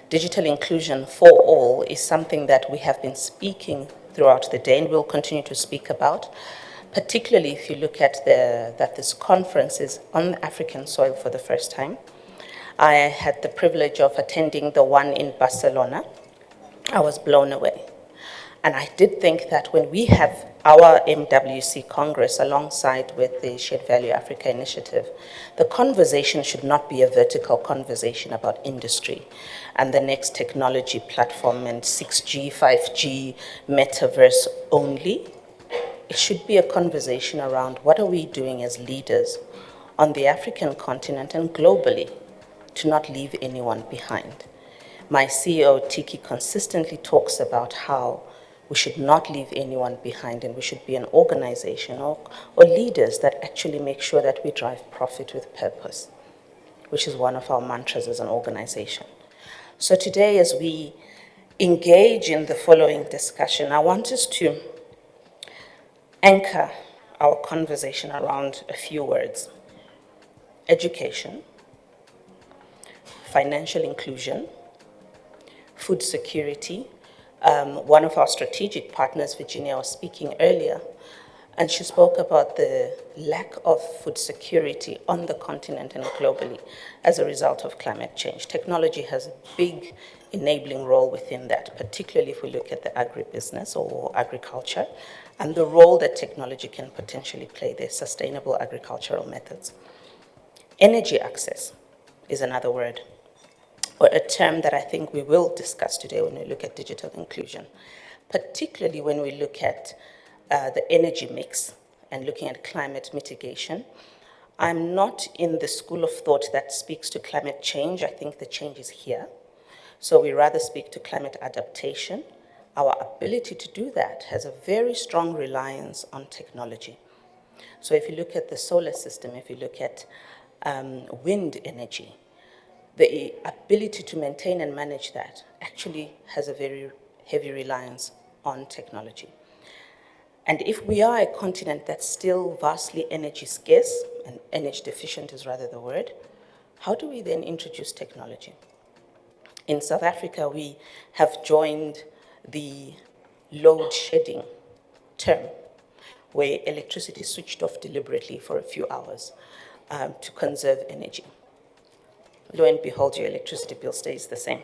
Digital inclusion for all is something that we have been speaking throughout the day and will continue to speak about, particularly if you look at that this conference is on African soil for the first time. I had the privilege of attending the one in Barcelona. I was blown away. And I did think that when we have our MWC Congress alongside with the Shared Value Africa Initiative, the conversation should not be a vertical conversation about industry and the next technology platform and 6G, 5G, metaverse only. It should be a conversation around what are we doing as leaders on the African continent and globally to not leave anyone behind. My CEO, Tiki, consistently talks about how we should not leave anyone behind and we should be an organization or leaders that actually make sure that we drive profit with purpose, which is one of our mantras as an organization. So today, as we engage in the following discussion, I want us to anchor our conversation around a few words: education, financial inclusion, food security. One of our strategic partners, Virginia, was speaking earlier, and she spoke about the lack of food security on the continent and globally as a result of climate change. Technology has a big enabling role within that, particularly if we look at the agribusiness or agriculture and the role that technology can potentially play there, sustainable agricultural methods. Energy access is another word, or a term that I think we will discuss today when we look at digital inclusion, particularly when we look at the energy mix and looking at climate mitigation. I'm not in the school of thought that speaks to climate change. I think the change is here. So we rather speak to climate adaptation. Our ability to do that has a very strong reliance on technology. So if you look at the solar system, if you look at wind energy, the ability to maintain and manage that actually has a very heavy reliance on technology. And if we are a continent that's still vastly energy scarce, and energy deficient is rather the word, how do we then introduce technology? In South Africa, we have joined the load shedding term, where electricity is switched off deliberately for a few hours to conserve energy. Lo and behold, your electricity bill stays the same.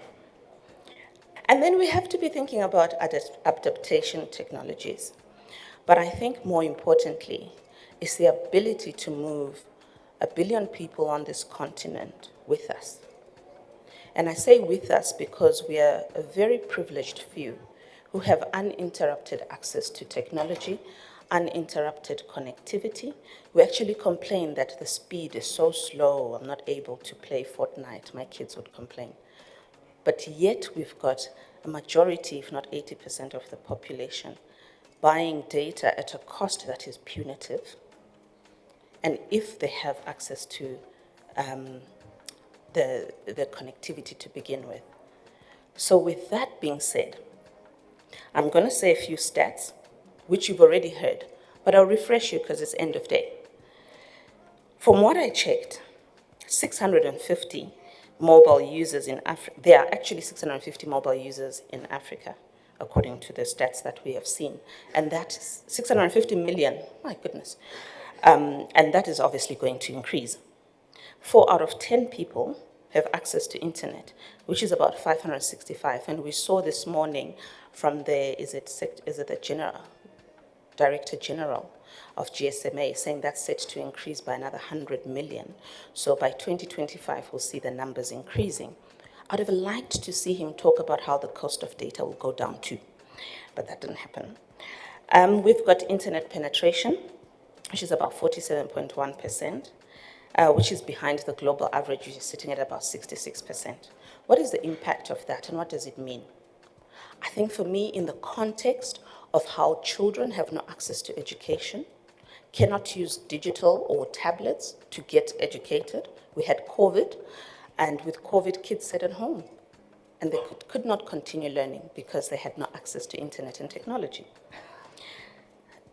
And then we have to be thinking about adaptation technologies. But I think more importantly is the ability to move 1 billion people on this continent with us. And I say with us because we are a very privileged few who have uninterrupted access to technology, uninterrupted connectivity. We actually complain that the speed is so slow, I'm not able to play Fortnite, my kids would complain. But yet we've got a majority, if not 80% of the population, buying data at a cost that is punitive. And if they have access to the connectivity to begin with. So with that being said, I'm going to say a few stats, which you've already heard, but I'll refresh you because it's end of day. From what I checked, 650 mobile users in Africa, there are actually 650 mobile users in Africa, according to the stats that we have seen. And that is 650 million, my goodness. And that is obviously going to increase. 4 out of 10 people have access to internet, which is about 565. And we saw this morning from the, is it the Director General of GSMA saying that's set to increase by another 100 million. So by 2025, we'll see the numbers increasing. I'd have liked to see him talk about how the cost of data will go down too, but that didn't happen. We've got internet penetration, which is about 47.1%. Which is behind the global average, which is sitting at about 66%. What is the impact of that and what does it mean? I think for me, in the context of how children have no access to education, cannot use digital or tablets to get educated. We had COVID, and with COVID, kids sat at home and they could not continue learning because they had no access to internet and technology.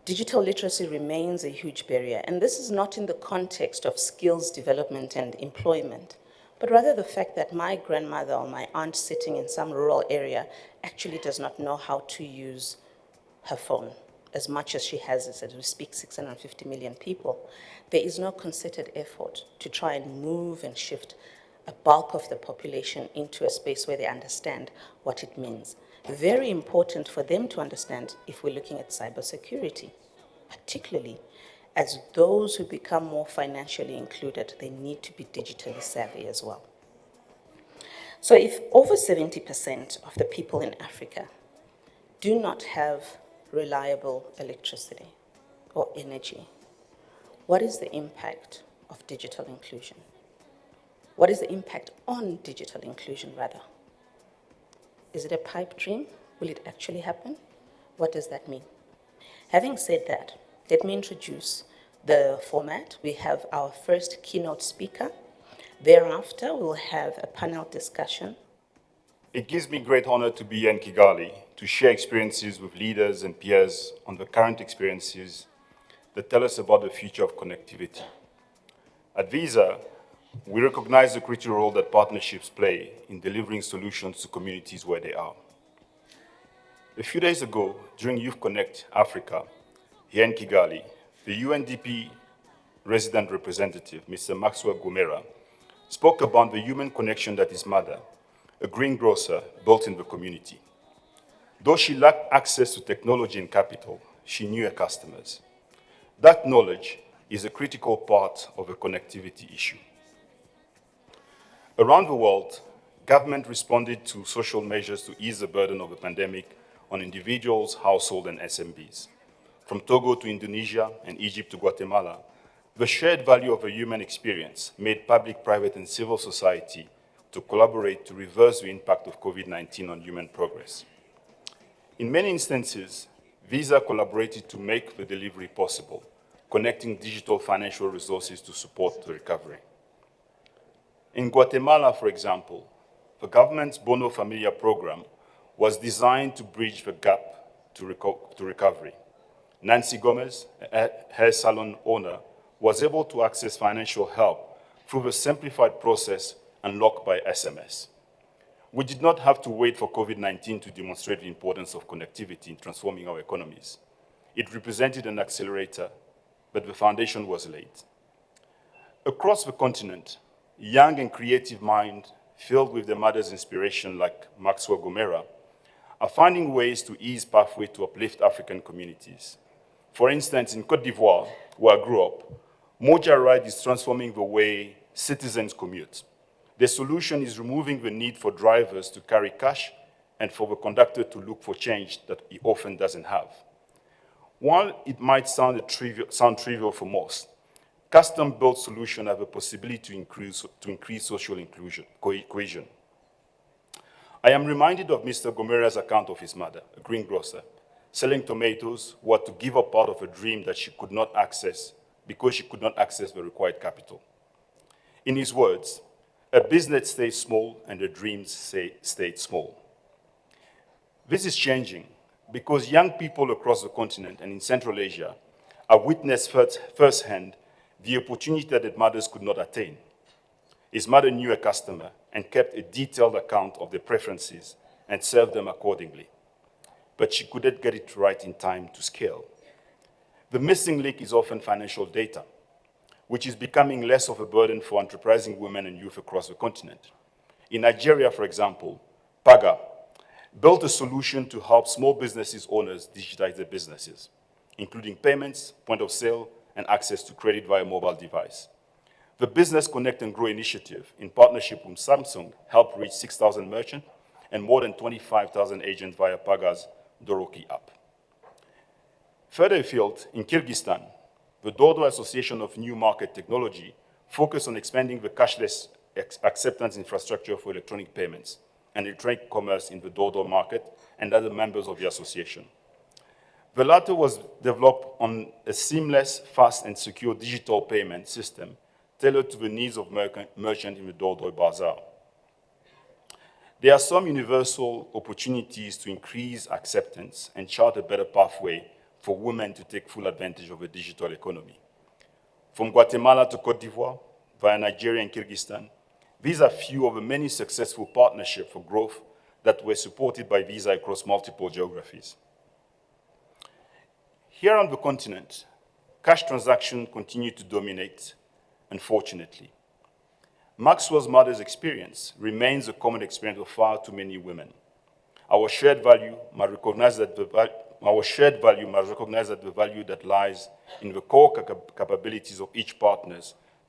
Digital literacy remains a huge barrier, and this is not in the context of skills development and employment, but rather the fact that my grandmother or my aunt sitting in some rural area actually does not know how to use her phone as much as she has it, as we speak 650 million people. There is no concerted effort to try and move and shift a bulk of the population into a space where they understand what it means. Very important for them to understand if we're looking at cybersecurity, particularly as those who become more financially included, they need to be digitally savvy as well. So if over 70% of the people in Africa do not have reliable electricity or energy, what is the impact of digital inclusion? What is the impact on digital inclusion, rather? Is it a pipe dream? Will it actually happen? What does that mean? Having said that, let me introduce the format. We have our first keynote speaker. Thereafter, we'll have a panel discussion. It gives me great honor to be here in Kigali to share experiences with leaders and peers on the current experiences that tell us about the future of connectivity. At Visa, we recognize the critical role that partnerships play in delivering solutions to communities where they are. A few days ago, during Youth Connect Africa, here in Kigali, the UNDP resident representative, Mr. Maxwell Gomera, spoke about the human connection that his mother, a greengrocer, built in the community. Though she lacked access to technology and capital, she knew her customers. That knowledge is a critical part of a connectivity issue. Around the world, government responded to social measures to ease the burden of the pandemic on individuals, households, and SMBs. From Togo to Indonesia and Egypt to Guatemala, the shared value of a human experience made public, private, and civil society to collaborate to reverse the impact of COVID-19 on human progress. In many instances, Visa collaborated to make the delivery possible, connecting digital financial resources to support the recovery. In Guatemala, for example, the government's Bono Familia program was designed to bridge the gap to recovery. Nancy Gomez, a hair salon owner, was able to access financial help through the simplified process unlocked by SMS. We did not have to wait for COVID-19 to demonstrate the importance of connectivity in transforming our economies. It represented an accelerator, but the foundation was laid. Across the continent, young and creative minds, filled with their mother's inspiration like Maxwell Gomera, are finding ways to ease pathways to uplift African communities. For instance, in Côte d'Ivoire, where I grew up, Moja Ride is transforming the way citizens commute. The solution is removing the need for drivers to carry cash and for the conductor to look for change that he often doesn't have. While it might sound trivial for most, custom-built solutions have a possibility to increase social cohesion. I am reminded of Mr. Gomera's account of his mother, a greengrocer, selling tomatoes who had to give up part of a dream that she could not access because she could not access the required capital. In his words, a business stays small and the dreams stayed small. This is changing because young people across the continent and in Central Asia have witnessed firsthand the opportunity that their mothers could not attain. His mother knew a customer and kept a detailed account of their preferences and served them accordingly. But she couldn't get it right in time to scale. The missing link is often financial data, which is becoming less of a burden for enterprising women and youth across the continent. In Nigeria, for example, Paga built a solution to help small businesses owners digitize their businesses, including payments, point of sale, and access to credit via mobile device. The Business Connect and Grow initiative, in partnership with Samsung, helped reach 6,000 merchants and more than 25,000 agents via Paga's Doroki app. Further afield, in Kyrgyzstan, the Dodo Association of New Market Technology focused on expanding the cashless acceptance infrastructure for electronic payments and electronic commerce in the Dodo market and other members of the association. The latter was developed on a seamless, fast, and secure digital payment system tailored to the needs of merchants in the Dodo Bazaar. There are some universal opportunities to increase acceptance and chart a better pathway for women to take full advantage of the digital economy. From Guatemala to Côte d'Ivoire, via Nigeria and Kyrgyzstan, These are few of the many successful partnerships for growth that were supported by Visa across multiple geographies. Here on the continent, cash transactions continue to dominate, unfortunately. Maxwell's mother's experience remains a common experience of far too many women. Our shared value must recognize that the value that lies in the core capabilities of each partner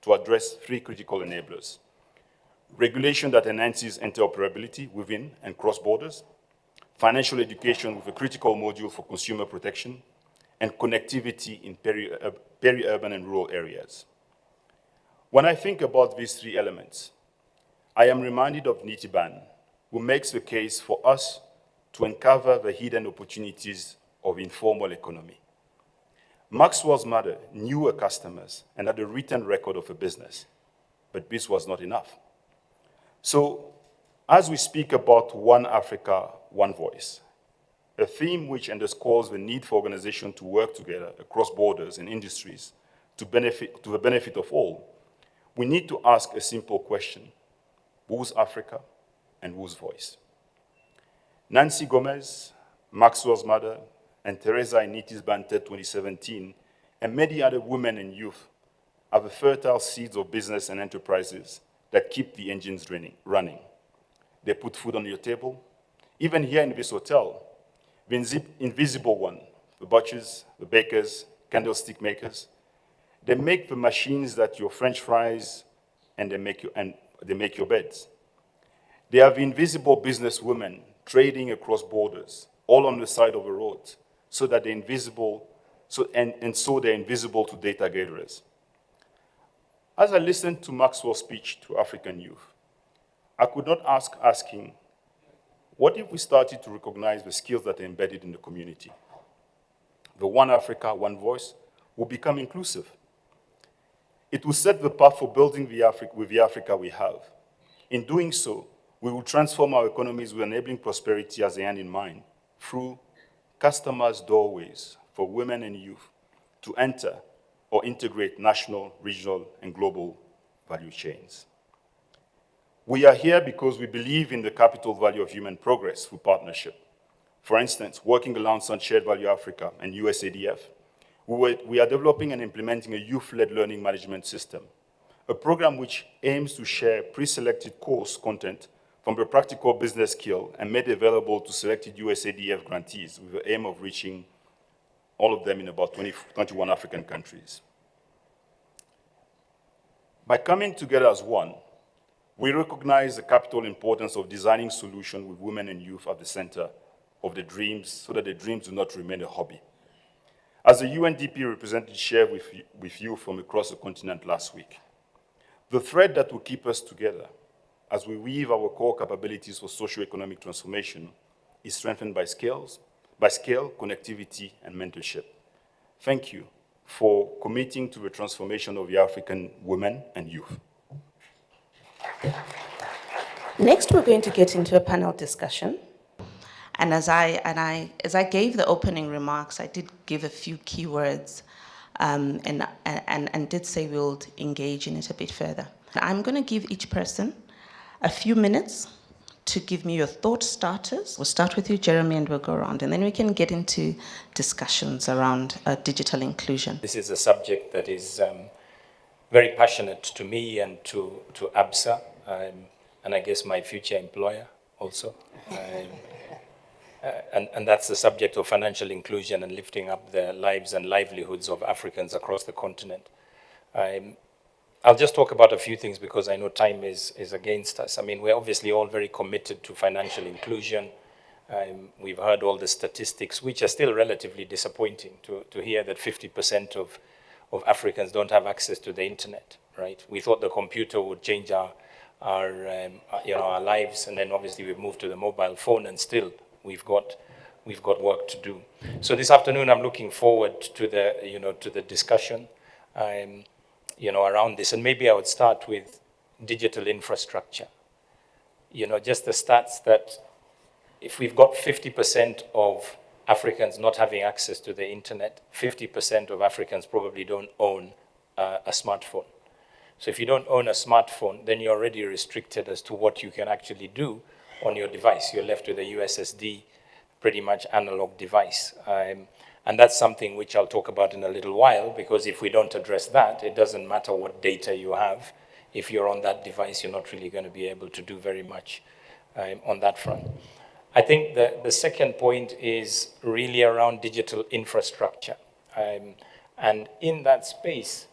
to address three critical enablers: regulation that enhances interoperability within and cross borders, financial education with a critical module for consumer protection, and connectivity in peri-urban and rural areas. When I think about these three elements, I am reminded of Nitiban, who makes the case for us to uncover the hidden opportunities of informal economy. Maxwell's mother knew her customers and had a written record of her business, but this was not enough. So, as we speak about One Africa, One Voice, a theme which underscores the need for organizations to work together across borders and industries to the benefit of all, we need to ask a simple question: whose Africa and whose voice? Nancy Gomez, Maxwell's mother, and Teresa in Nitiban TED 2017, and many other women and youth are the fertile seeds of business and enterprises that keep the engines running. They put food on your table. Even here in this hotel, the invisible one, the butchers, the bakers, candlestick makers, they make the machines that your French fries, and they make your beds. They are the invisible businesswomen trading across borders, all on the side of the road, so that they're invisible, so they're invisible to data gatherers. As I listened to Maxwell's speech to African youth, I could not asking, what if we started to recognize the skills that are embedded in the community? The One Africa, One Voice will become inclusive. It will set the path for building with the Africa we have. In doing so, we will transform our economies with enabling prosperity as the end in mind through customers' doorways for women and youth to enter or integrate national, regional, and global value chains. We are here because we believe in the capital value of human progress through partnership. For instance, working alongside Shared Value Africa and USADF, we are developing and implementing a youth-led learning management system, a program which aims to share pre-selected course content from the practical business skill and made available to selected USADF grantees with the aim of reaching all of them in about 21 African countries. By coming together as one, we recognize the capital importance of designing solutions with women and youth at the center of the dreams so that the dreams do not remain a hobby. As the UNDP representative shared with you from across the continent last week, the thread that will keep us together as we weave our core capabilities for socio-economic transformation is strengthened by scale, connectivity, and mentorship. Thank you for committing to the transformation of the African women and youth. Next, we're going to get into a panel discussion. And as I gave the opening remarks, I did give a few keywords and did say we'll engage in it a bit further. I'm going to give each person a few minutes to give me your thought starters. We'll start with you, Jeremy, and we'll go around. And then we can get into discussions around digital inclusion. This is a subject that is very passionate to me and to ABSA, and I guess my future employer also. And that's the subject of financial inclusion and lifting up the lives and livelihoods of Africans across the continent. I'll just talk about a few things because I know time is against us. I mean, we're obviously all very committed to financial inclusion. We've heard all the statistics, which are still relatively disappointing to hear that 50% of Africans don't have access to the internet, right? We thought the computer would change our lives, and then obviously we've moved to the mobile phone, and still we've got work to do. So this afternoon, I'm looking forward to the discussion, around this. And maybe I would start with digital infrastructure. Just the stats that if we've got 50% of Africans not having access to the internet, 50% of Africans probably don't own a smartphone. So if you don't own a smartphone, then you're already restricted as to what you can actually do on your device. You're left with a USSD, pretty much analog device. And that's something which I'll talk about in a little while, because if we don't address that, it doesn't matter what data you have. If you're on that device, you're not really going to be able to do very much on that front. I think the second point is really around digital infrastructure. And in that space,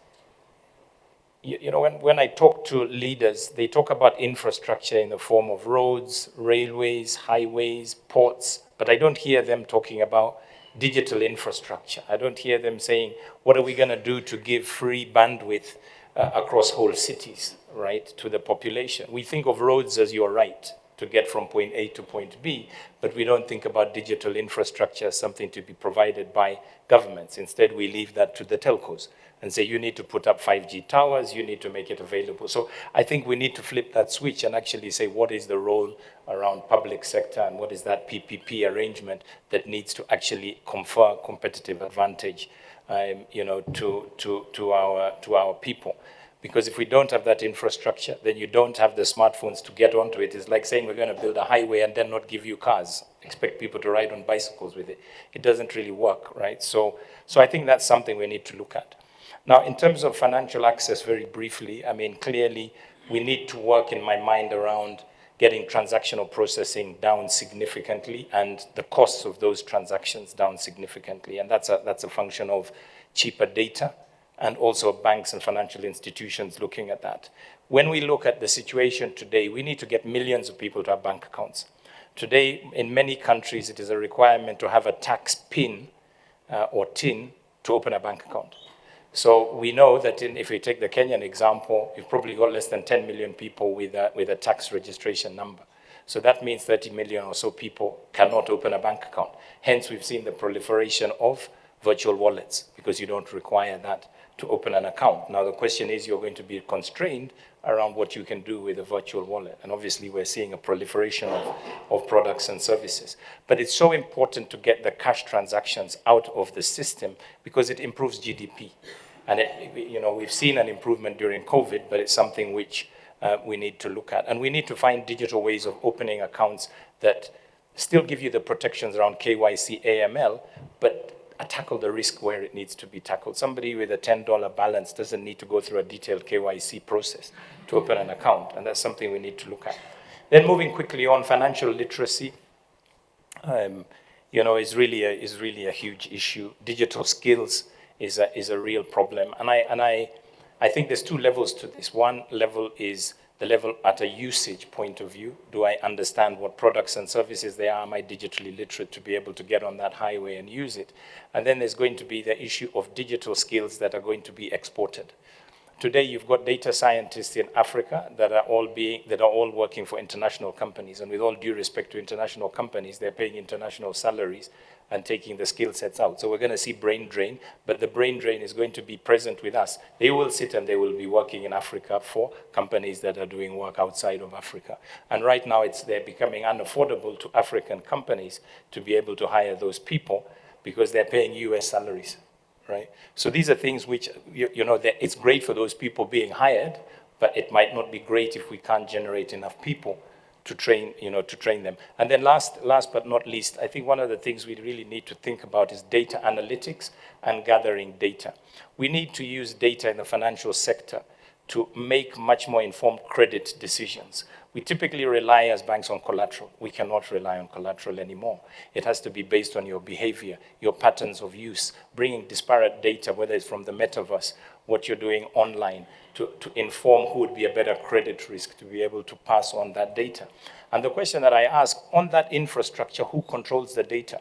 you know, when I talk to leaders, they talk about infrastructure in the form of roads, railways, highways, ports, but I don't hear them talking about digital infrastructure. I don't hear them saying, what are we going to do to give free bandwidth across whole cities, right, to the population? We think of roads as your right to get from point A to point B, but we don't think about digital infrastructure as something to be provided by governments. Instead, we leave that to the telcos and say, you need to put up 5G towers, you need to make it available. So I think we need to flip that switch and actually say, what is the role around public sector, and what is that PPP arrangement that needs to actually confer competitive advantage, you know, to our people. Because if we don't have that infrastructure, then you don't have the smartphones to get onto it. It's like saying we're going to build a highway and then not give you cars, expect people to ride on bicycles with it. It doesn't really work, right? So I think that's something we need to look at. Now, in terms of financial access, very briefly, I mean, clearly we need to work in my mind around getting transactional processing down significantly and the costs of those transactions down significantly. And that's a function of cheaper data, and also banks and financial institutions looking at that. When we look at the situation today, we need to get millions of people to have bank accounts. Today, in many countries, it is a requirement to have a tax PIN or TIN to open a bank account. So we know that if we take the Kenyan example, you've probably got less than 10 million people with a tax registration number. So that means 30 million or so people cannot open a bank account. Hence, we've seen the proliferation of virtual wallets, because you don't require that to open an account. Now, the question is, you're going to be constrained around what you can do with a virtual wallet. And obviously, we're seeing a proliferation of products and services. But it's so important to get the cash transactions out of the system, because it improves GDP. And we've seen an improvement during COVID, but it's something which we need to look at. And we need to find digital ways of opening accounts that still give you the protections around KYC, AML, but tackle the risk where it needs to be tackled. Somebody with a $10 balance doesn't need to go through a detailed KYC process to open an account, and that's something we need to look at. Then moving quickly on, financial literacy, is really a huge issue. Digital skills is a real problem, and I think there's two levels to this. One level is the level at a usage point of view. Do I understand what products and services they are? Am I digitally literate to be able to get on that highway and use it? And then there's going to be the issue of digital skills that are going to be exported. Today, you've got data scientists in Africa that are all working for international companies. And with all due respect to international companies, they're paying international salaries and taking the skill sets out. So we're going to see brain drain, but the brain drain is going to be present with us. They will sit and they will be working in Africa for companies that are doing work outside of Africa. And right now, they're becoming unaffordable to African companies to be able to hire those people, because they're paying US salaries, right? So these are things which, it's great for those people being hired, but it might not be great if we can't generate enough people to train them. And then last but not least, I think one of the things we really need to think about is data analytics and gathering data. We need to use data in the financial sector to make much more informed credit decisions. We typically rely as banks on collateral. We cannot rely on collateral anymore. It has to be based on your behavior, your patterns of use, bringing disparate data, whether it's from the metaverse, what you're doing online, to inform who would be a better credit risk, to be able to pass on that data. And the question that I ask, on that infrastructure, who controls the data?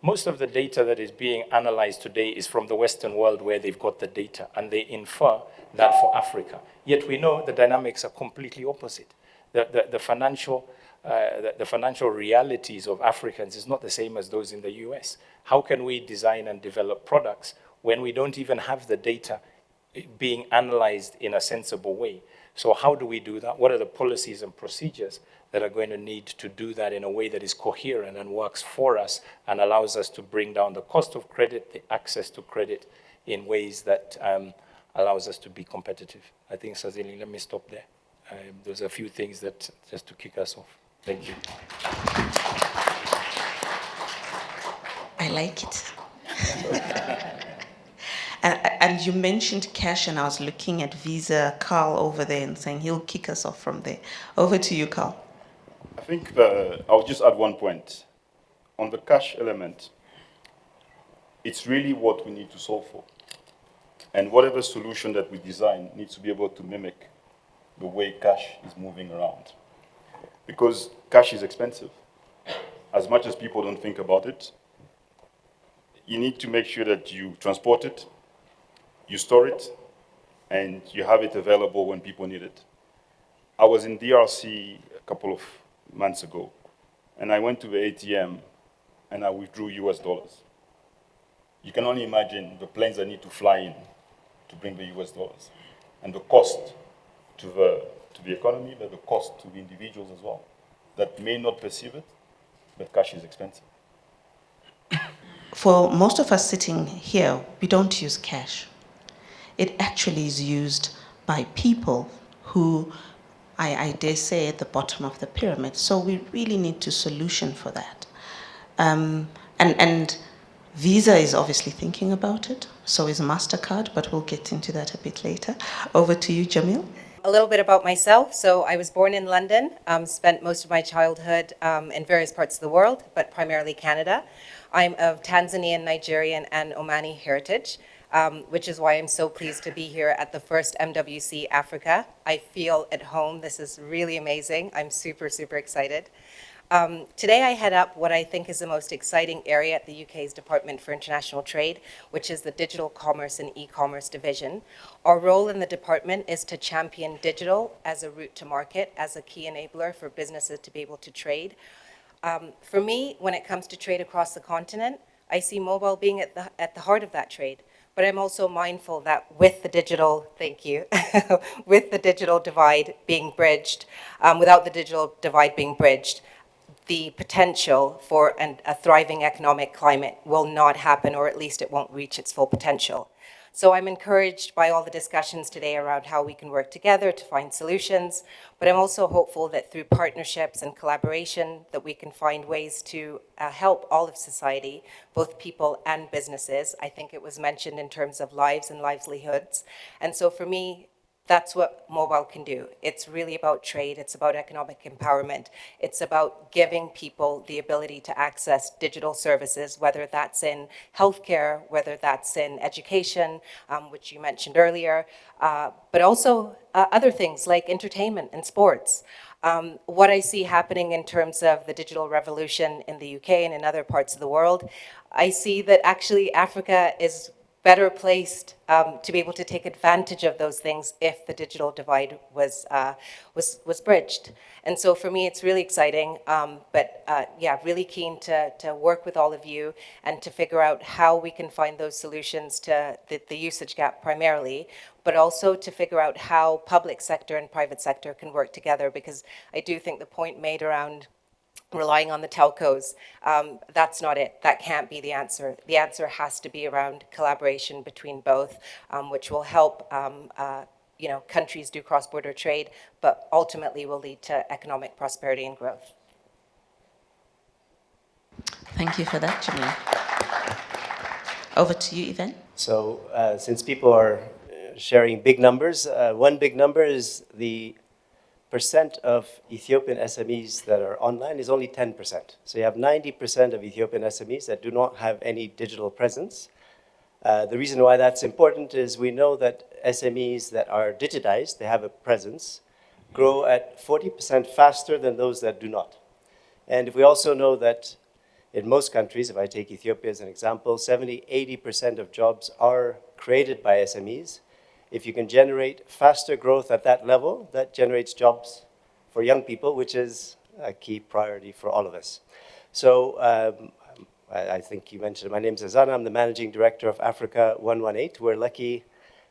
Most of the data that is being analyzed today is from the Western world, where they've got the data, and they infer that for Africa. Yet we know the dynamics are completely opposite. The financial realities of Africans is not the same as those in the US. How can we design and develop products when we don't even have the data being analyzed in a sensible way? So how do we do that? What are the policies and procedures that are going to need to do that in a way that is coherent and works for us and allows us to bring down the cost of credit, the access to credit, in ways that allows us to be competitive. I think, Sazili, let me stop there. Those are a few things that just to kick us off. Thank you. I like it. And you mentioned cash, and I was looking at Visa Carl over there and saying he'll kick us off from there. Over to you, Carl. I think I'll just add one point. On the cash element, it's really what we need to solve for. And whatever solution that we design needs to be able to mimic the way cash is moving around. Because cash is expensive. As much as people don't think about it, you need to make sure that you transport it, you store it, and you have it available when people need it. I was in DRC a couple of months ago, and I went to the ATM and I withdrew US dollars. You can only imagine the planes that need to fly in to bring the US dollars, and the cost to the economy, but the cost to the individuals as well, that may not perceive it, but cash is expensive. For most of us sitting here, we don't use cash. It actually is used by people who, I dare say, at the bottom of the pyramid. So we really need to solution for that. And Visa is obviously thinking about it, so is MasterCard, but we'll get into that a bit later. Over to you, Jamil. A little bit about myself. So I was born in London, spent most of my childhood in various parts of the world, but primarily Canada. I'm of Tanzanian, Nigerian, and Omani heritage, which is why I'm so pleased to be here at the first MWC Africa. I feel at home. This is really amazing. I'm super, super excited. Today I head up what I think is the most exciting area at the UK's Department for International Trade, which is the Digital Commerce and E-commerce division. Our role in the department is to champion digital as a route to market, as a key enabler for businesses to be able to trade. For me, when it comes to trade across the continent, I see mobile being at the heart of that trade. But I'm also mindful that with the digital, thank you, with the digital divide being bridged, without the digital divide being bridged, the potential for a thriving economic climate will not happen, or at least it won't reach its full potential. So I'm encouraged by all the discussions today around how we can work together to find solutions, but I'm also hopeful that through partnerships and collaboration that we can find ways to help all of society, both people and businesses. I think it was mentioned in terms of lives and livelihoods. And so for me, that's what mobile can do. It's really about trade. It's about economic empowerment. It's about giving people the ability to access digital services, whether that's in healthcare, whether that's in education, which you mentioned earlier, but also other things like entertainment and sports. What I see happening in terms of the digital revolution in the UK and in other parts of the world, I see that actually Africa is better placed to be able to take advantage of those things if the digital divide was bridged. And so for me, it's really exciting, but yeah, really keen to work with all of you and to figure out how we can find those solutions to the usage gap primarily, but also to figure out how public sector and private sector can work together, because I do think the point made around relying on the telcos, that's not it. That can't be the answer. The answer has to be around collaboration between both, which will help countries do cross-border trade, but ultimately will lead to economic prosperity and growth. Thank you for that, Jamil. Over to you, Yvonne. So since people are sharing big numbers, one big number is the percent of Ethiopian SMEs that are online is only 10%. So you have 90% of Ethiopian SMEs that do not have any digital presence. The reason why that's important is we know that SMEs that are digitized, they have a presence, grow at 40% faster than those that do not. And we also know that in most countries, if I take Ethiopia as an example, 70–80% of jobs are created by SMEs. If you can generate faster growth at that level, that generates jobs for young people, which is a key priority for all of us. So I think you mentioned, my name is Azana. I'm the Managing Director of Africa 118. We're lucky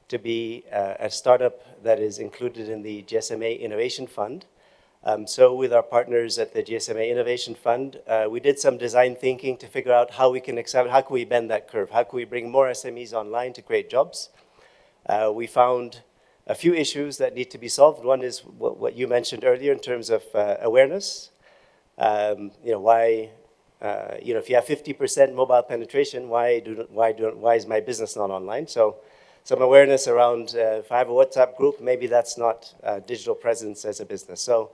to be a startup that is included in the GSMA Innovation Fund. So with our partners at the GSMA Innovation Fund, we did some design thinking to figure out how we can accelerate, how can we bend that curve? How can we bring more SMEs online to create jobs? We found a few issues that need to be solved. One is what you mentioned earlier in terms of awareness. Why, if you have 50% mobile penetration, why is my business not online? So some awareness around, if I have a WhatsApp group, maybe that's not digital presence as a business. So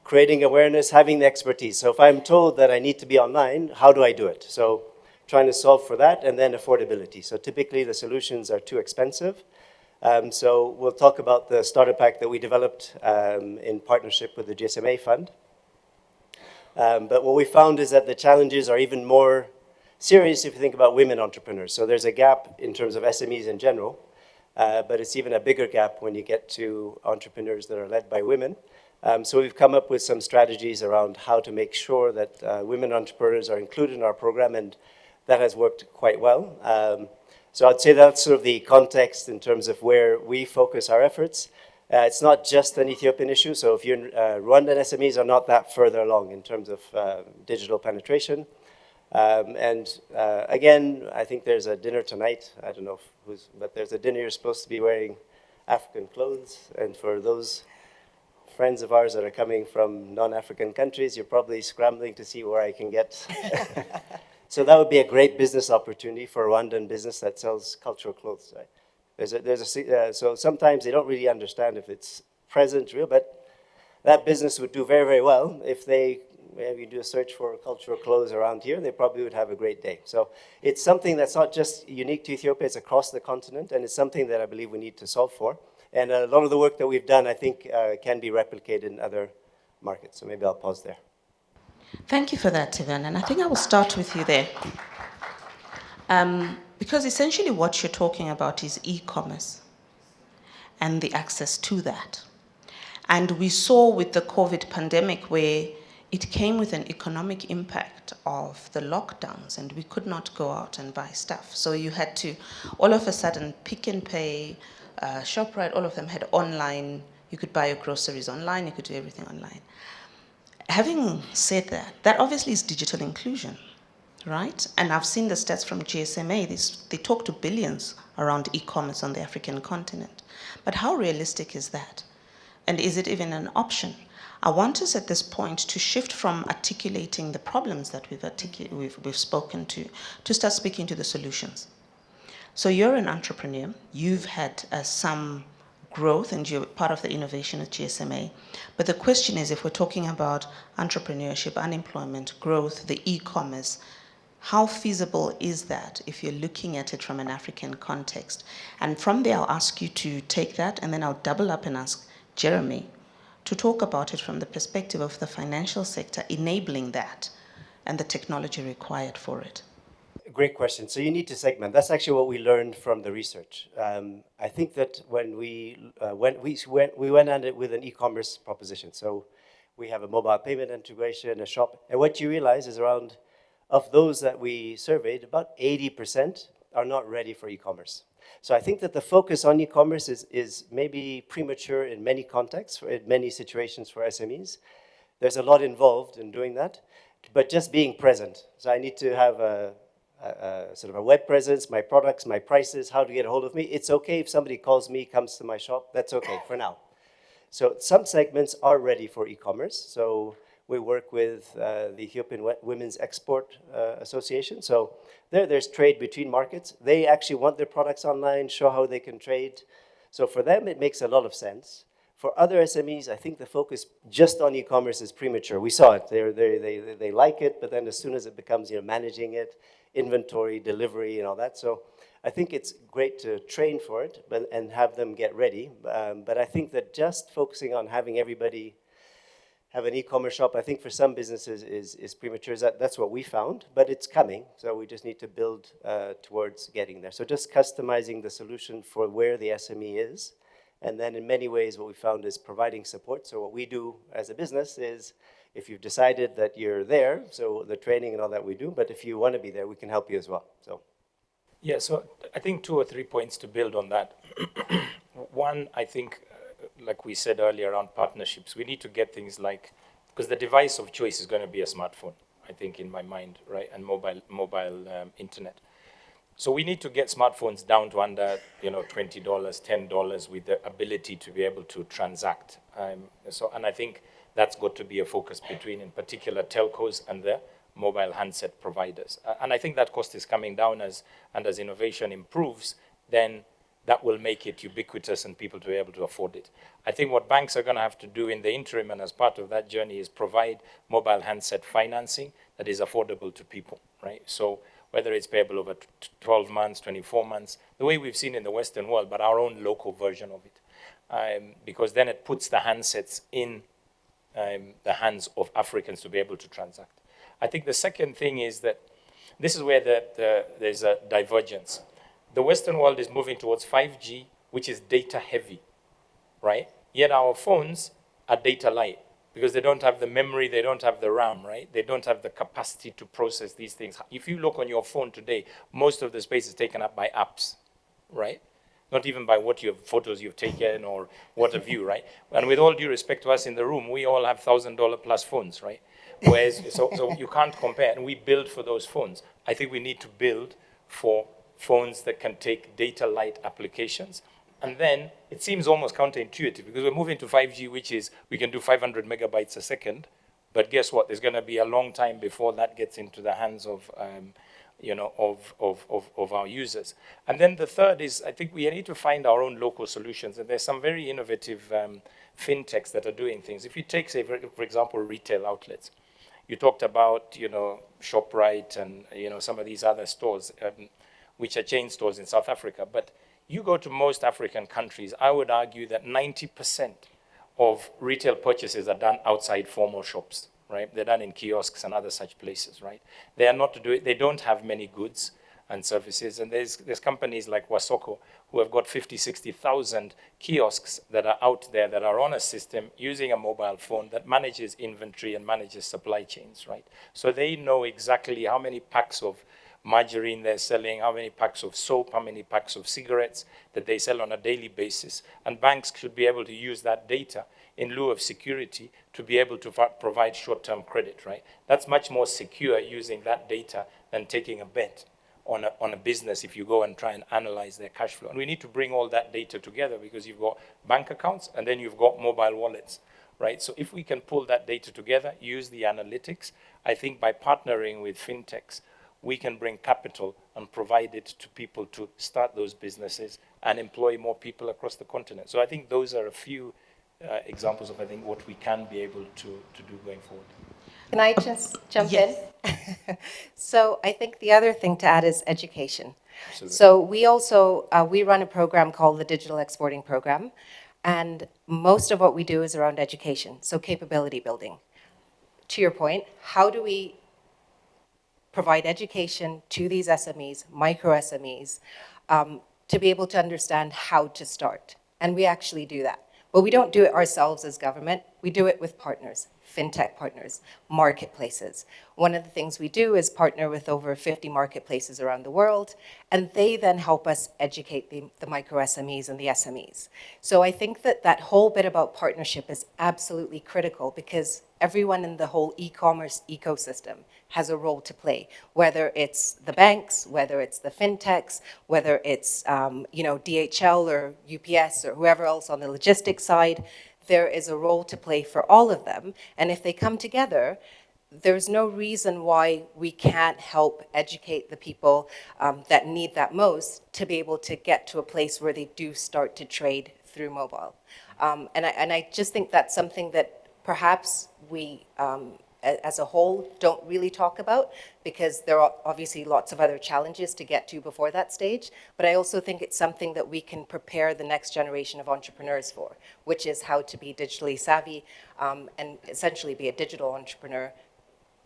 creating awareness, having the expertise. So if I'm told that I need to be online, how do I do it? So trying to solve for that, and then affordability. So typically the solutions are too expensive. So we'll talk about the starter pack that we developed in partnership with the GSMA Fund. But what we found is that the challenges are even more serious if you think about women entrepreneurs. So there's a gap in terms of SMEs in general, but it's even a bigger gap when you get to entrepreneurs that are led by women. So we've come up with some strategies around how to make sure that women entrepreneurs are included in our program, and that has worked quite well. So I'd say that's sort of the context in terms of where we focus our efforts. It's not just an Ethiopian issue. So if you're Rwandan SMEs are not that further along in terms of digital penetration. Again, I think there's a dinner tonight. I don't know but there's a dinner you're supposed to be wearing African clothes. And for those friends of ours that are coming from non-African countries, you're probably scrambling to see where I can get. So that would be a great business opportunity for a Rwandan business that sells cultural clothes. Right? So sometimes they don't really understand if it's present, real, but that business would do very, very well if you do a search for cultural clothes around here, they probably would have a great day. So it's something that's not just unique to Ethiopia, it's across the continent, and it's something that I believe we need to solve for. And a lot of the work that we've done, I think, can be replicated in other markets. So maybe I'll pause there. Thank you for that, Tivan, and I think I will start with you there. Because essentially what you're talking about is e-commerce and the access to that. And we saw with the COVID pandemic where it came with an economic impact of the lockdowns, and we could not go out and buy stuff. So you had to, all of a sudden, Pick and Pay, ShopRite, all of them had online. You could buy your groceries online, you could do everything online. Having said that, that obviously is digital inclusion, right? And I've seen the stats from GSMA. They talk to billions around e-commerce on the African continent. But how realistic is that? And is it even an option? I want us at this point to shift from articulating the problems that we've spoken to start speaking to the solutions. So you're an entrepreneur. You've had some growth, and you're part of the innovation at GSMA. But the question is, if we're talking about entrepreneurship, unemployment, growth, the e-commerce, how feasible is that if you're looking at it from an African context? And from there, I'll ask you to take that, and then I'll double up and ask Jeremy to talk about it from the perspective of the financial sector enabling that and the technology required for it. Great question. So you need to segment. That's actually what we learned from the research. I think that when we went at it with an e-commerce proposition. So we have a mobile payment integration, a shop, and what you realize is around, of those that we surveyed, about 80% are not ready for e-commerce. So I think that the focus on e-commerce is maybe premature in many contexts, in many situations for SMEs. There's a lot involved in doing that, but just being present. So I need to have a sort of a web presence, my products, my prices, how to get a hold of me. It's okay if somebody calls me, comes to my shop, that's okay for now. So some segments are ready for e-commerce. So we work with the Ethiopian Women's Export Association. So there's trade between markets. They actually want their products online, show how they can trade. So for them, it makes a lot of sense. For other SMEs, I think the focus just on e-commerce is premature. We saw it. They like it, but then as soon as it becomes managing it, inventory, delivery, and all that. So I think it's great to train for it and have them get ready. But I think that just focusing on having everybody have an e-commerce shop, I think for some businesses is premature. That's what we found, but it's coming. So we just need to build towards getting there. So just customizing the solution for where the SME is. And then in many ways, what we found is providing support. So what we do as a business is, if you've decided that you're there, so the training and all that we do, but if you want to be there, we can help you as well. So, yeah, so I think 2 or 3 points to build on that. One, I think, like we said earlier, around partnerships, we need to get things like, because the device of choice is going to be a smartphone, I think, in my mind, right, and mobile internet. So we need to get smartphones down to under, $20, $10 with the ability to be able to transact. And I think that's got to be a focus between, in particular, telcos and the mobile handset providers. And I think that cost is coming down as innovation improves, then that will make it ubiquitous and people to be able to afford it. I think what banks are going to have to do in the interim and as part of that journey is provide mobile handset financing that is affordable to people, right? So whether it's payable over 12 months, 24 months, the way we've seen in the Western world, but our own local version of it. Because then it puts the handsets in the hands of Africans to be able to transact. I think the second thing is that this is where there's a divergence. The Western world is moving towards 5G, which is data heavy, right? Yet our phones are data light because they don't have the memory, they don't have the RAM, right? They don't have the capacity to process these things. If you look on your phone today, most of the space is taken up by apps, right? Not even by photos you've taken or what have you, right? And with all due respect to us in the room, we all have $1,000 plus phones, right? Whereas, so you can't compare, and we build for those phones. I think we need to build for phones that can take data light applications. And then it seems almost counterintuitive because we're moving to 5G, which is we can do 500 megabytes a second. But guess what? There's going to be a long time before that gets into the hands of, of our users. And then the third is I think we need to find our own local solutions. And there's some very innovative fintechs that are doing things. If you take, say, for example, retail outlets, you talked about, ShopRite and, some of these other stores, which are chain stores in South Africa. But you go to most African countries, I would argue that 90% of retail purchases are done outside formal shops, right? They're done in kiosks and other such places, right? They are not to do it. They don't have many goods and services. And there's companies like Wasoko who have got 50, 60,000 kiosks that are out there that are on a system using a mobile phone that manages inventory and manages supply chains, right? So they know exactly how many packs of margarine they're selling, how many packs of soap, how many packs of cigarettes that they sell on a daily basis. And banks should be able to use that data in lieu of security to be able to provide short-term credit, right? That's much more secure using that data than taking a bet on a business if you go and try and analyze their cash flow. And we need to bring all that data together because you've got bank accounts and then you've got mobile wallets, right? So if we can pull that data together, use the analytics, I think by partnering with fintechs, we can bring capital and provide it to people to start those businesses and employ more people across the continent. So I think those are a few examples of, I think, what we can be able to do going forward. Can I just jump Yes. in? So I think the other thing to add is education. Absolutely. So we also, we run a program called the Digital Exporting Program, and most of what we do is around education, so capability building. To your point, how do we provide education to these SMEs, micro SMEs, to be able to understand how to start? And we actually do that. But we don't do it ourselves as government. We do it with partners, fintech partners, marketplaces. One of the things we do is partner with over 50 marketplaces around the world, and they then help us educate the micro SMEs and the SMEs. So I think that that whole bit about partnership is absolutely critical because everyone in the whole e-commerce ecosystem has a role to play, whether it's the banks, whether it's the fintechs, whether it's DHL or UPS or whoever else on the logistics side. There is a role to play for all of them. And if they come together, there's no reason why we can't help educate the people that need that most to be able to get to a place where they do start to trade through mobile. And I just think that's something that perhaps we, as a whole, don't really talk about because there are obviously lots of other challenges to get to before that stage. But I also think it's something that we can prepare the next generation of entrepreneurs for, which is how to be digitally savvy and essentially be a digital entrepreneur,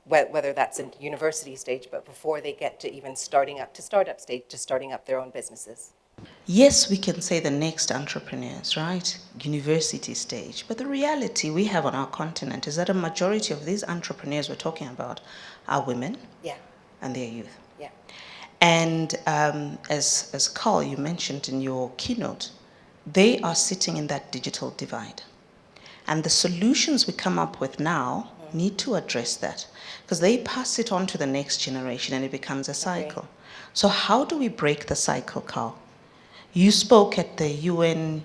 whether that's in university stage, but before they get to even starting up to startup stage, to starting up their own businesses. Yes, we can say the next entrepreneurs, right? University stage. But the reality we have on our continent is that a majority of these entrepreneurs we're talking about are women. Yeah. And their youth. Yeah. And as Carl, you mentioned in your keynote, they are sitting in that digital divide. And the solutions we come up with now need to address that because they pass it on to the next generation and it becomes a cycle. Okay. So how do we break the cycle, Carl? You spoke at the UN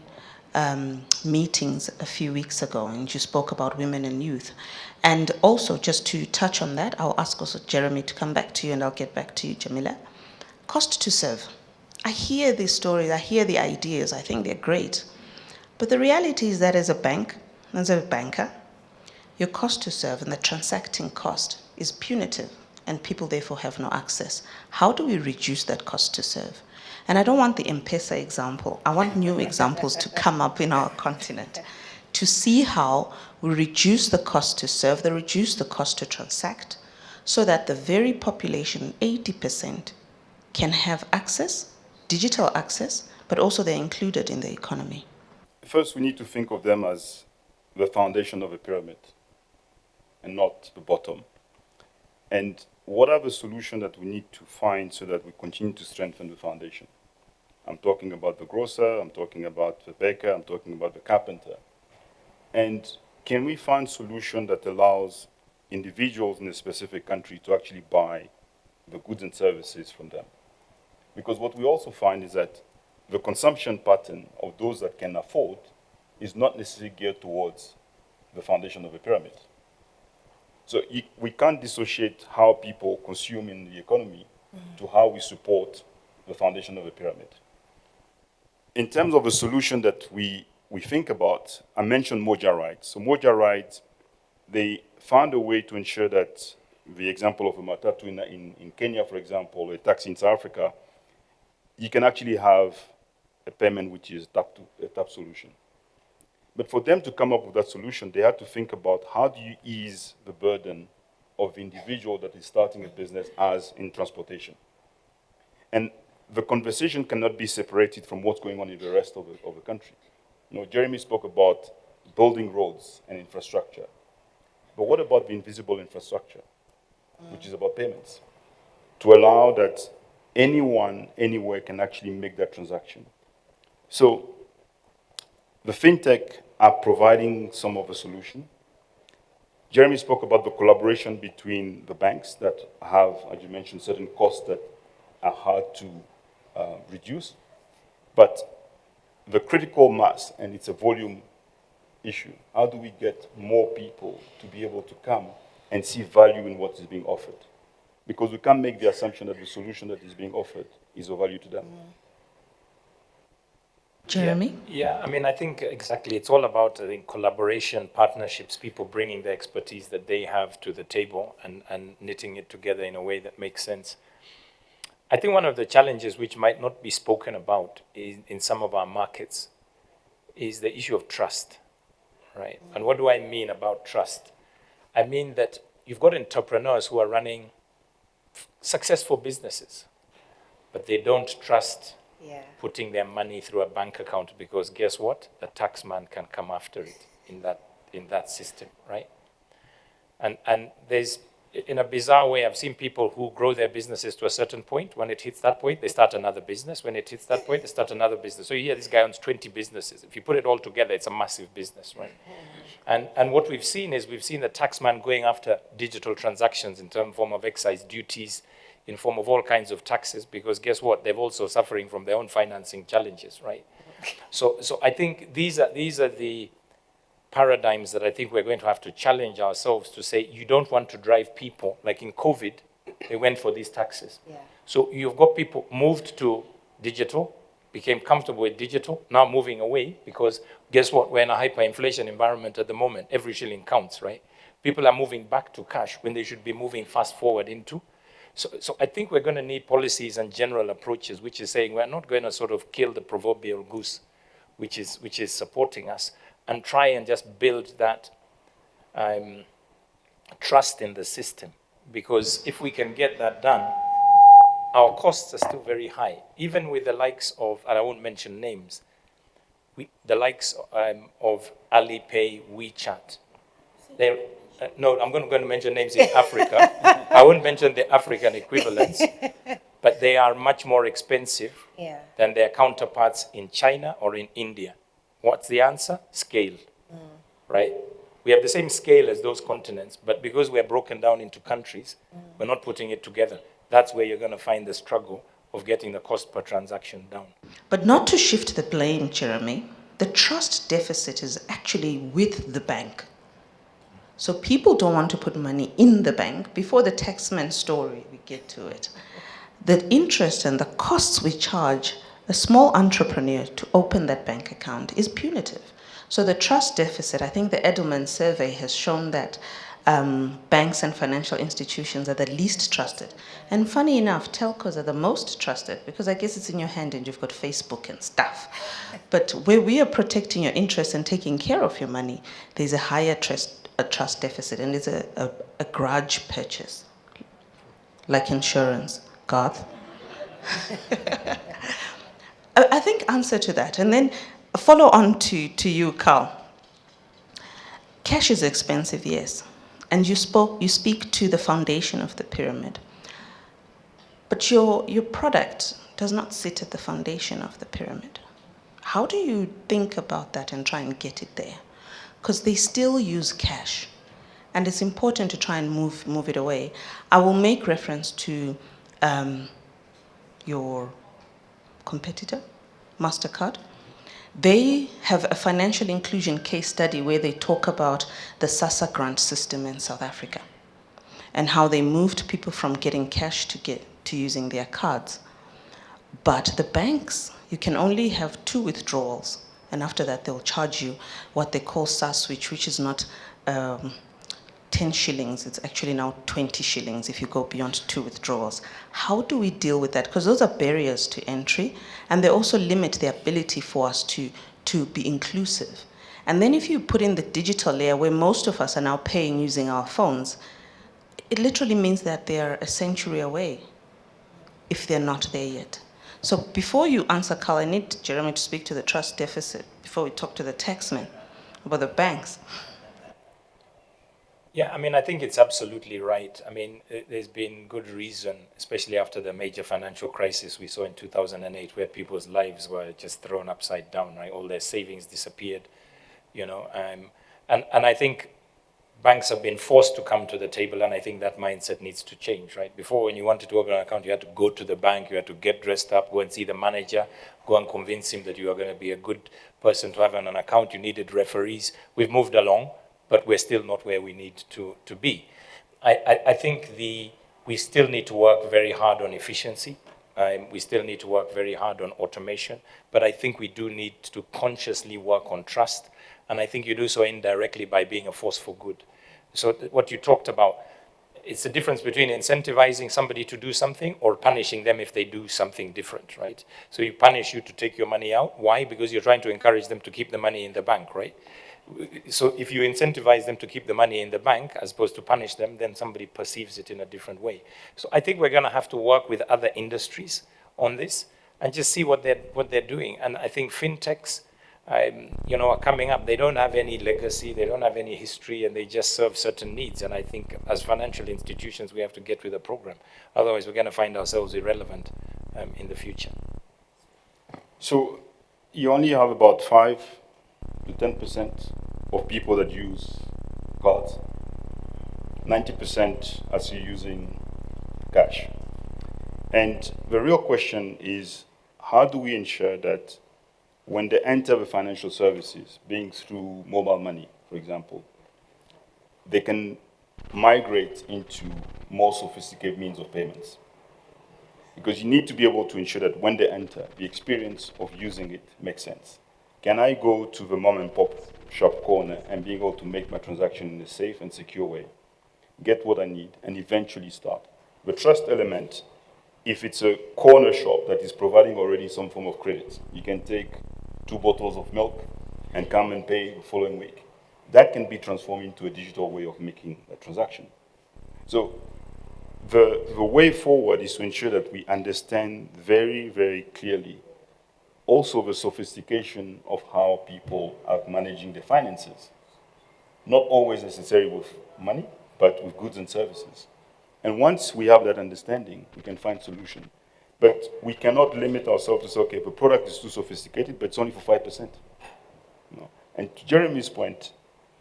meetings a few weeks ago, and you spoke about women and youth. And also, just to touch on that, I'll ask also Jeremy to come back to you, and I'll get back to you, Jamila. Cost to serve. I hear these stories, I hear the ideas, I think they're great. But the reality is that as a banker, your cost to serve and the transacting cost is punitive, and people therefore have no access. How do we reduce that cost to serve? And I don't want the M-Pesa example. I want new examples to come up in our continent to see how we reduce the cost to serve, reduce the cost to transact, so that the very population, 80%, can have access, digital access, but also they're included in the economy. First, we need to think of them as the foundation of a pyramid and not the bottom. And what are the solutions that we need to find so that we continue to strengthen the foundation? I'm talking about the grocer, I'm talking about the baker, I'm talking about the carpenter. And can we find solution that allows individuals in a specific country to actually buy the goods and services from them? Because what we also find is that the consumption pattern of those that can afford is not necessarily geared towards the foundation of a pyramid. So we can't dissociate how people consume in the economy to how we support the foundation of a pyramid. In terms of a solution that we think about, I mentioned Moja Rides. So Moja Rides, they found a way to ensure that the example of a matatu in Kenya, for example, a taxi in South Africa, you can actually have a payment which is a tap solution. But for them to come up with that solution, they had to think about how do you ease the burden of the individual that is starting a business as in transportation. And the conversation cannot be separated from what's going on in the rest of the country. You know, Jeremy spoke about building roads and infrastructure. But what about the invisible infrastructure, which is about payments, to allow that anyone, anywhere can actually make that transaction? So the fintech are providing some of the solution. Jeremy spoke about the collaboration between the banks that have, as you mentioned, certain costs that are hard to reduce. But the critical mass, and it's a volume issue, how do we get more people to be able to come and see value in what is being offered? Because we can't make the assumption that the solution that is being offered is of value to them. Jeremy? Yeah, I mean, I think exactly. It's all about, I think, collaboration, partnerships, people bringing the expertise that they have to the table and knitting it together in a way that makes sense. I think one of the challenges which might not be spoken about in some of our markets is the issue of trust, right? And what do I mean about trust? I mean that you've got entrepreneurs who are running successful businesses, but they don't trust putting their money through a bank account because guess what? The taxman can come after it in that system, right? And there's, in a bizarre way, I've seen people who grow their businesses to a certain point. When it hits that point, they start another business. When it hits that point, they start another business. So you hear this guy owns 20 businesses. If you put it all together, it's a massive business, right? And what we've seen is we've seen the taxman going after digital transactions in form of excise duties, in form of all kinds of taxes, because guess what? They're also suffering from their own financing challenges, right? So I think these are the paradigms that I think we're going to have to challenge ourselves to say, you don't want to drive people, like in COVID, they went for these taxes. Yeah. So you've got people moved to digital, became comfortable with digital, now moving away, because guess what? We're in a hyperinflation environment at the moment. Every shilling counts, right? People are moving back to cash when they should be moving fast forward into. So I think we're going to need policies and general approaches, which is saying we're not going to sort of kill the proverbial goose, which is supporting us, and try and just build that trust in the system. Because if we can get that done, our costs are still very high. Even with the likes of, and I won't mention names, the likes of Alipay, WeChat. No, I'm going to mention names in Africa. I won't mention the African equivalents, but they are much more expensive than their counterparts in China or in India. What's the answer? Scale, right? We have the same scale as those continents, but because we're broken down into countries, we're not putting it together. That's where you're going to find the struggle of getting the cost per transaction down. But not to shift the blame, Jeremy, the trust deficit is actually with the bank. So people don't want to put money in the bank. Before the taxman story, we get to it. The interest and the costs we charge a small entrepreneur to open that bank account is punitive. So the trust deficit, I think the Edelman survey has shown that banks and financial institutions are the least trusted. And funny enough, telcos are the most trusted because I guess it's in your hand and you've got Facebook and stuff. But where we are protecting your interest and taking care of your money, there's a higher trust deficit, and it's a grudge purchase, like insurance. Garth? I think answer to that. And then follow on to you, Carl. Cash is expensive, yes. And you speak to the foundation of the pyramid. But your product does not sit at the foundation of the pyramid. How do you think about that and try and get it there? Because they still use cash. And it's important to try and move it away. I will make reference to your competitor, MasterCard. They have a financial inclusion case study where they talk about the SASSA grant system in South Africa and how they moved people from getting cash to using their cards. But the banks, you can only have 2 withdrawals, and after that they'll charge you what they call SAS switch, which is not 10 shillings, it's actually now 20 shillings if you go beyond 2 withdrawals. How do we deal with that? Because those are barriers to entry, and they also limit the ability for us to be inclusive. And then if you put in the digital layer where most of us are now paying using our phones, it literally means that they are a century away if they're not there yet. So before you answer, Carl, I need Jeremy to speak to the trust deficit before we talk to the taxman about the banks. Yeah, I mean, I think it's absolutely right. I mean, there's been good reason, especially after the major financial crisis we saw in 2008, where people's lives were just thrown upside down, right? All their savings disappeared, you know. And I think banks have been forced to come to the table, and I think that mindset needs to change, right? Before, when you wanted to open an account, you had to go to the bank, you had to get dressed up, go and see the manager, go and convince him that you are going to be a good person to have on an account. You needed referees. We've moved along, but we're still not where we need to be. I think we still need to work very hard on efficiency. We still need to work very hard on automation, but I think we do need to consciously work on trust, and I think you do so indirectly by being a force for good. So what you talked about, it's the difference between incentivizing somebody to do something or punishing them if they do something different, right? So you punish you to take your money out. Why? Because you're trying to encourage them to keep the money in the bank, right? So if you incentivize them to keep the money in the bank as opposed to punish them, then somebody perceives it in a different way. So I think we're going to have to work with other industries on this and just see what they're doing. And I think fintechs, are coming up. They don't have any legacy, they don't have any history, and they just serve certain needs. And I think as financial institutions, we have to get with the program. Otherwise, we're going to find ourselves irrelevant in the future. So you only have about 5 to 10% of people that use cards. 90% are still using cash. And the real question is, how do we ensure that when they enter the financial services, being through mobile money, for example, they can migrate into more sophisticated means of payments? Because you need to be able to ensure that when they enter, the experience of using it makes sense. Can I go to the mom and pop shop corner and be able to make my transaction in a safe and secure way, get what I need, and eventually start? The trust element, if it's a corner shop that is providing already some form of credit, you can take 2 bottles of milk and come and pay the following week. That can be transformed into a digital way of making a transaction. So the way forward is to ensure that we understand very, very clearly also the sophistication of how people are managing their finances. Not always necessarily with money, but with goods and services. And once we have that understanding, we can find solutions. But we cannot limit ourselves to say, okay, the product is too sophisticated, but it's only for 5%. And to Jeremy's point,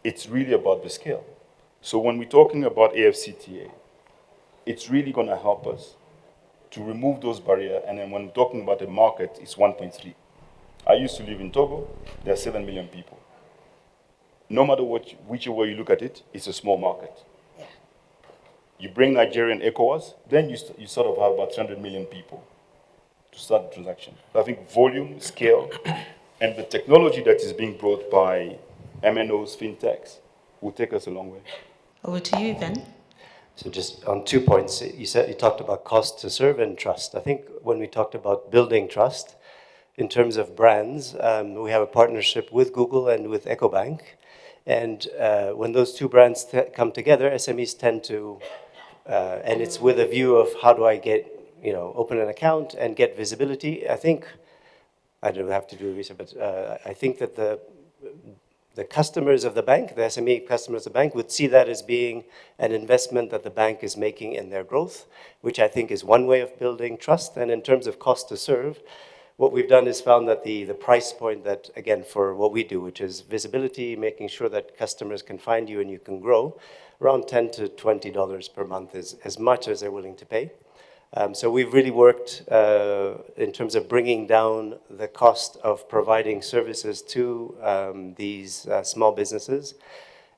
it's really about the scale. So when we're talking about AFCTA, it's really going to help us to remove those barriers. And then when we're talking about the market, it's 1.3. I used to live in Togo. There are 7 million people. No matter which way you look at it, it's a small market. Yeah. You bring Nigeria and ECOWAS, then you sort of have about 300 million people to start the transaction. I think volume, scale, and the technology that is being brought by MNOs, fintechs, will take us a long way. Over to you, Ben. So just on 2 points, you talked about cost to serve and trust. I think when we talked about building trust, in terms of brands, we have a partnership with Google and with EcoBank. And when those two brands come together, SMEs tend to, and it's with a view of how do I get, open an account and get visibility. I think, I don't have to do research, but I think that the customers of the bank, the SME customers of the bank, would see that as being an investment that the bank is making in their growth, which I think is one way of building trust. And in terms of cost to serve, what we've done is found that the price point that, again, for what we do, which is visibility, making sure that customers can find you and you can grow, around $10 to $20 per month is as much as they're willing to pay. So we've really worked in terms of bringing down the cost of providing services to these small businesses.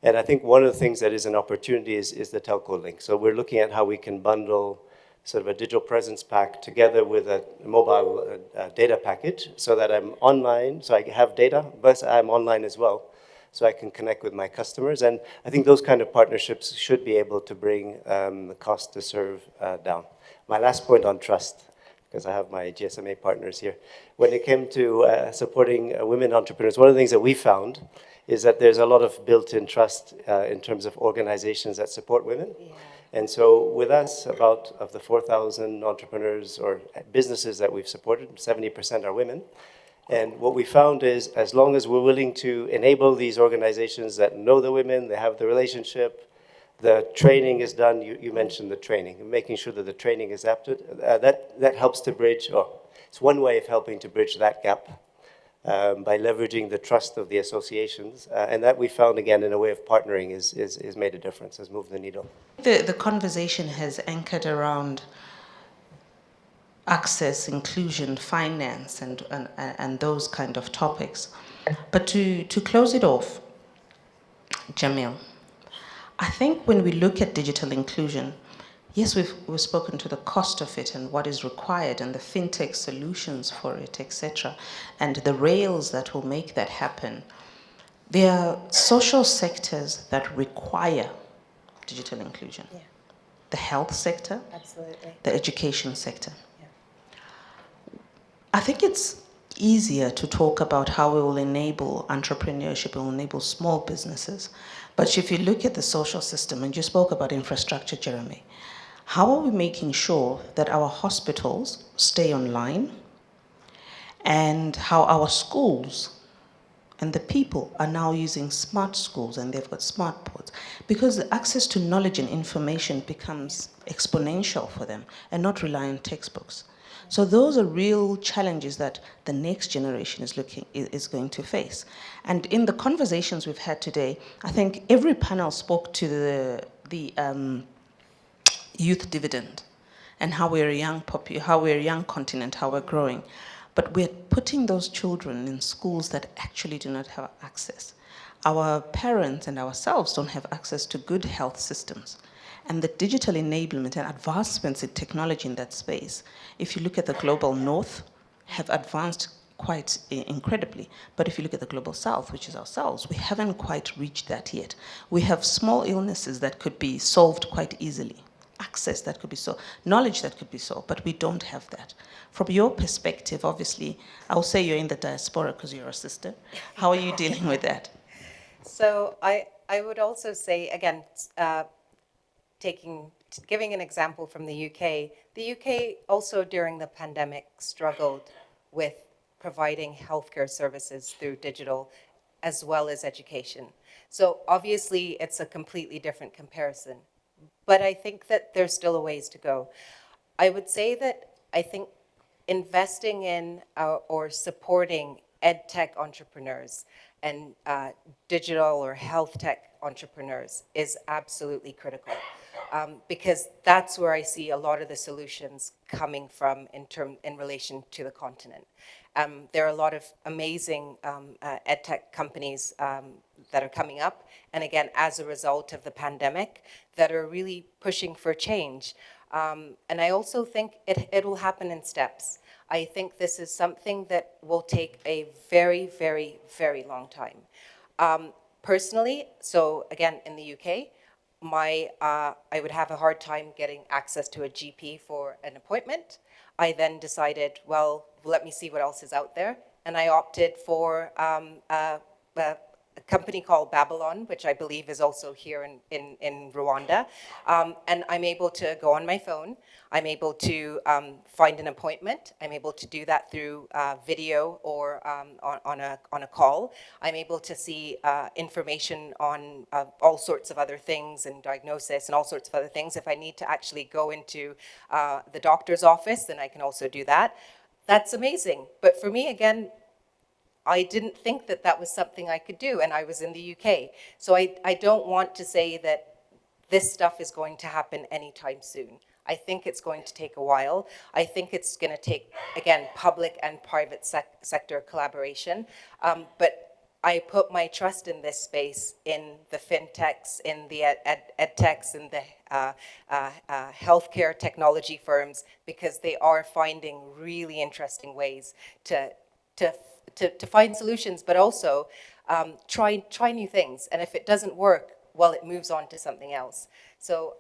And I think one of the things that is an opportunity is the telco link. So we're looking at how we can bundle sort of a digital presence pack together with a mobile data package so that I'm online, so I have data, but I'm online as well, so I can connect with my customers. And I think those kind of partnerships should be able to bring the cost to serve down. My last point on trust, because I have my GSMA partners here. When it came to supporting women entrepreneurs, one of the things that we found is that there's a lot of built-in trust in terms of organizations that support women. Yeah. And so with us, about of the 4,000 entrepreneurs or businesses that we've supported, 70% are women. And what we found is as long as we're willing to enable these organizations that know the women, they have the relationship, the training is done, you mentioned the training, making sure that the training is adapted, that helps to bridge, it's one way of helping to bridge that gap by leveraging the trust of the associations. And that we found, again, in a way of partnering is made a difference, has moved the needle. The conversation has anchored around access, inclusion, finance, and those kind of topics. But to close it off, Jamil, I think when we look at digital inclusion, yes, we've spoken to the cost of it and what is required and the fintech solutions for it, etc., and the rails that will make that happen. There are social sectors that require digital inclusion. Yeah. The health sector, absolutely, the education sector. Yeah. I think it's easier to talk about how we will enable entrepreneurship, we will enable small businesses. But if you look at the social system, and you spoke about infrastructure, Jeremy, how are we making sure that our hospitals stay online and how our schools and the people are now using smart schools and they've got smart boards? Because the access to knowledge and information becomes exponential for them and not rely on textbooks. So those are real challenges that the next generation is going to face. And in the conversations we've had today, I think every panel spoke to the youth dividend and how we're a young continent, how we're growing. But we're putting those children in schools that actually do not have access. Our parents and ourselves don't have access to good health systems. And the digital enablement and advancements in technology in that space, if you look at the global north, have advanced quite incredibly. But if you look at the global south, which is ourselves, we haven't quite reached that yet. We have small illnesses that could be solved quite easily, access that could be solved, knowledge that could be solved, but we don't have that. From your perspective, obviously, I'll say you're in the diaspora because you're a sister. How are you dealing with that? So I would also say, again, giving an example from the UK also during the pandemic struggled with providing healthcare services through digital as well as education. So obviously it's a completely different comparison, but I think that there's still a ways to go. I would say that I think investing in or supporting EdTech entrepreneurs and digital or health tech entrepreneurs is absolutely critical, because that's where I see a lot of the solutions coming from in relation to the continent. There are a lot of amazing ed tech companies that are coming up, and again, as a result of the pandemic, that are really pushing for change. And I also think it will happen in steps. I think this is something that will take a very, very, very long time. Personally, so again, in the UK, I would have a hard time getting access to a GP for an appointment. I then decided, well, let me see what else is out there. And I opted for a company called Babylon, which I believe is also here in Rwanda. And I'm able to go on my phone. I'm able to find an appointment. I'm able to do that through video or on a call. I'm able to see information on all sorts of other things and diagnosis and all sorts of other things. If I need to actually go into the doctor's office, then I can also do that. That's amazing. But for me, again, I didn't think that that was something I could do, and I was in the UK. So I don't want to say that this stuff is going to happen anytime soon. I think it's going to take a while. I think it's going to take, again, public and private sector collaboration. But I put my trust in this space, in the fintechs, in the ed techs, in the healthcare technology firms, because they are finding really interesting ways to find solutions, but also try new things. And if it doesn't work, well, it moves on to something else. So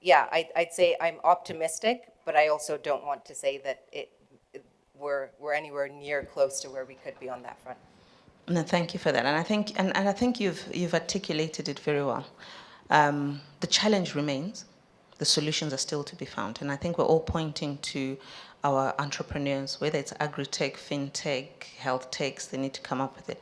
yeah, I'd say I'm optimistic, but I also don't want to say that we're anywhere near close to where we could be on that front. No, thank you for that. And I think you've articulated it very well. The challenge remains. The solutions are still to be found. And I think we're all pointing to our entrepreneurs, whether it's agri-tech, fintech, health techs, they need to come up with it.